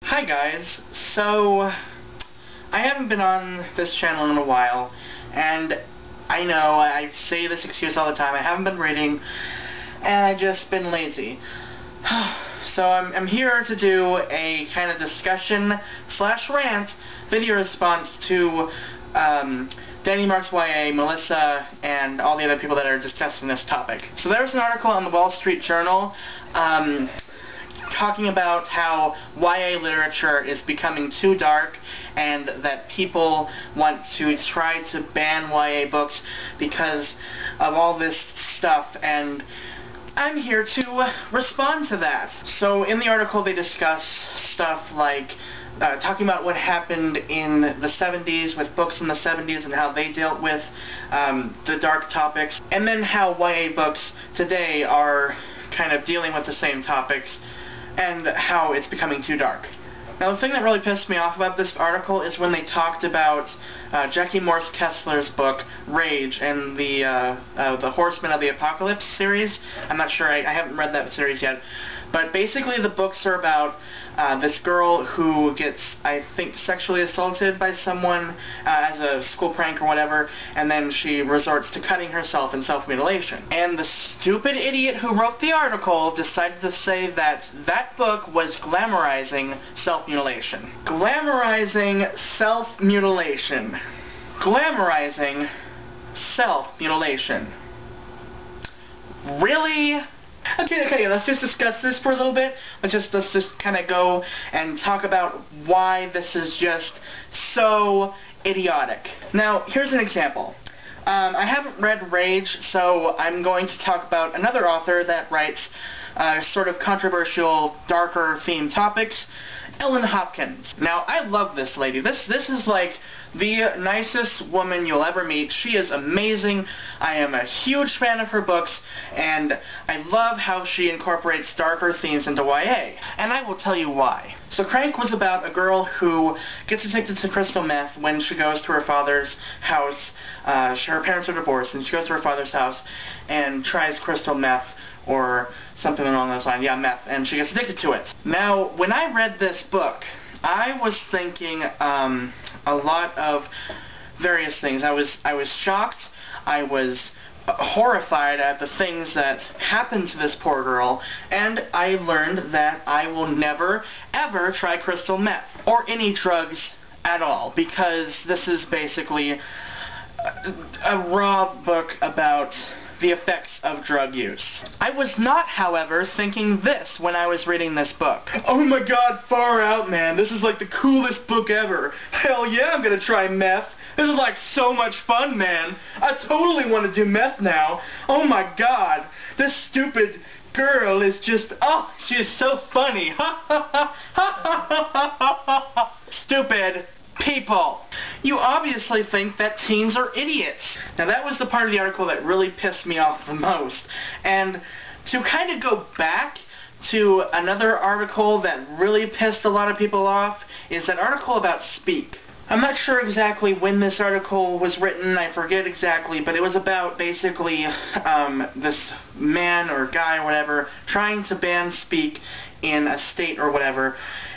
Hi guys, so I haven't been on this channel in a while, and I know I say this excuse all the time. I haven't been reading, and I've just been lazy. So I'm here to do a kind of discussion / rant video response to DannyMarksYA, Melissa, and all the other people that are discussing this topic. So there was an article on the Wall Street Journal talking about how YA literature is becoming too dark and that people want to try to ban YA books because of all this stuff, and I'm here to respond to that. So in the article they discuss stuff like talking about what happened in the 70s with books in the 70s and how they dealt with the dark topics, and then how YA books today are kind of dealing with the same topics and how it's becoming too dark. Now the thing that really pissed me off about this article is when they talked about Morse Kessler's book Rage and the Horsemen of the Apocalypse series. I'm not sure, I haven't read that series yet, but basically the books are about this girl who gets, I think, sexually assaulted by someone as a school prank or whatever, and then she resorts to cutting herself in self-mutilation. And the stupid idiot who wrote the article decided to say that that book was glamorizing self-mutilation. Glamorizing self-mutilation. Glamorizing self-mutilation. Really? Okay, let's just discuss this for a little bit. Let's just kind of go and talk about why this is just so idiotic. Now, here's an example. I haven't read Rage, so I'm going to talk about another author that writes sort of controversial, darker themed topics, Ellen Hopkins. Now, I love this lady. This is like the nicest woman you'll ever meet. She is amazing. I am a huge fan of her books, and I love how she incorporates darker themes into YA. And I will tell you why. So Crank was about a girl who gets addicted to crystal meth when she goes to her father's house. Her parents are divorced, and she goes to her father's house and tries crystal meth, or something along those lines. Yeah, meth. And she gets addicted to it. Now, when I read this book, I was thinking a lot of various things. I was shocked. I was horrified at the things that happened to this poor girl, and I learned that I will never, ever try crystal meth or any drugs at all, because this is basically a raw book about the effects of drug use. I was not, however, thinking this when I was reading this book. Oh my god, far out, man. This is like the coolest book ever. Hell yeah, I'm gonna try meth. This is like so much fun, man. I totally want to do meth now. Oh my god. This stupid girl is just, oh, she is so funny. Ha ha ha ha ha ha ha. Stupid people. You obviously think that teens are idiots. Now that was the part of the article that really pissed me off the most. And to kind of go back to another article that really pissed a lot of people off is that article about Speak. I'm not sure exactly when this article was written, I forget exactly, but it was about basically this man or guy or whatever trying to ban Speak in a state or whatever,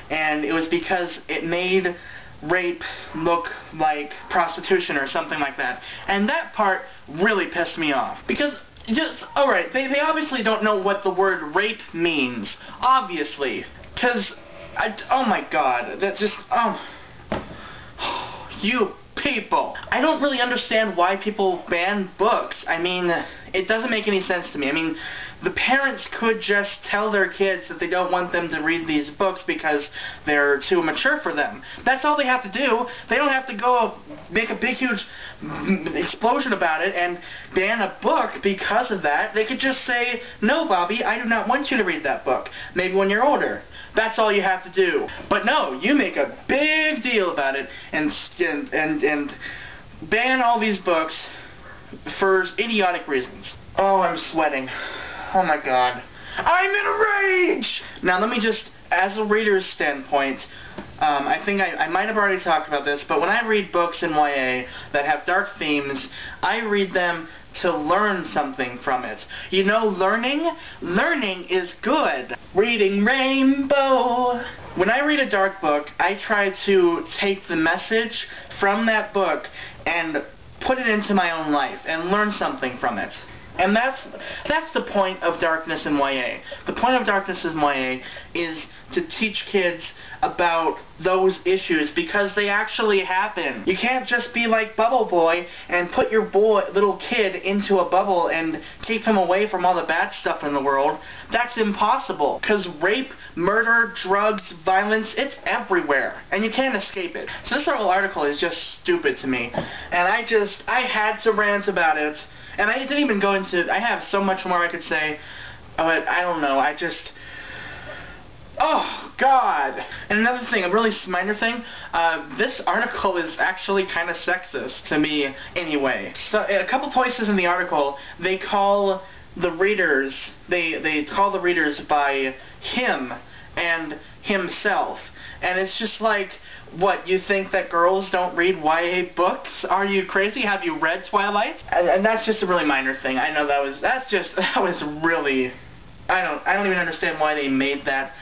and it was because it made rape look like prostitution or something like that. And that part really pissed me off. Because, just, alright, they obviously don't know what the word rape means. Obviously. Because, oh my god, that just, you people. I don't really understand why people ban books. I mean, it doesn't make any sense to me. I mean, the parents could just tell their kids that they don't want them to read these books because they're too mature for them. That's all they have to do. They don't have to go make a big, huge explosion about it and ban a book because of that. They could just say, no, Bobby, I do not want you to read that book. Maybe when you're older. That's all you have to do. But no, you make a big deal about it and ban all these books for idiotic reasons. Oh, I'm sweating. Oh my god. I'm in a rage! Now let me just, as a reader's standpoint, I think I might have already talked about this, but when I read books in YA that have dark themes, I read them to learn something from it. You know, learning is good. Reading Rainbow. When I read a dark book, I try to take the message from that book and put it into my own life and learn something from it. And that's the point of darkness in YA. The point of darkness in YA is to teach kids about those issues because they actually happen. You can't just be like Bubble Boy and put your little kid into a bubble and keep him away from all the bad stuff in the world. That's impossible because rape, murder, drugs, violence, it's everywhere and you can't escape it. So this whole article is just stupid to me, and I had to rant about it. And I didn't even go into, I have so much more I could say, but I don't know, oh, God. And another thing, a really minor thing, this article is actually kind of sexist to me anyway. So, in a couple places in the article, they call the readers, they call the readers by him and himself. And it's just like, what, you think that girls don't read YA books? Are you crazy? Have you read Twilight? And that's just a really minor thing. I know that was really, I don't even understand why they made that.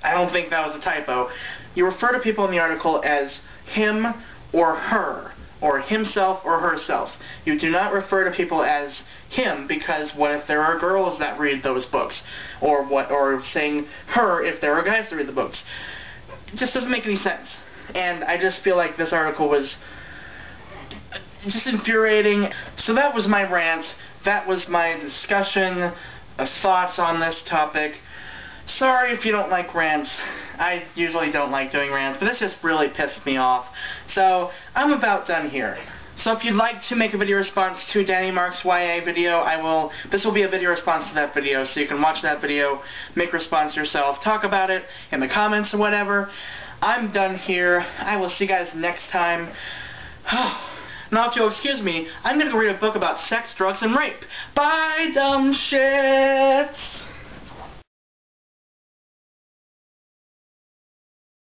I don't think that was a typo. You refer to people in the article as him or her, or himself or herself. You do not refer to people as him, because what if there are girls that read those books? Or saying her if there are guys that read the books. It just doesn't make any sense. And I just feel like this article was just infuriating. So that was my rant. That was my discussion of thoughts on this topic. Sorry if you don't like rants. I usually don't like doing rants, but this just really pissed me off. So I'm about done here. So if you'd like to make a video response to DannyMarksYA video, this will be a video response to that video, so you can watch that video, make a response yourself, talk about it in the comments or whatever. I'm done here. I will see you guys next time. Now, if you'll excuse me, I'm gonna go read a book about sex, drugs, and rape. Bye, dumb shits!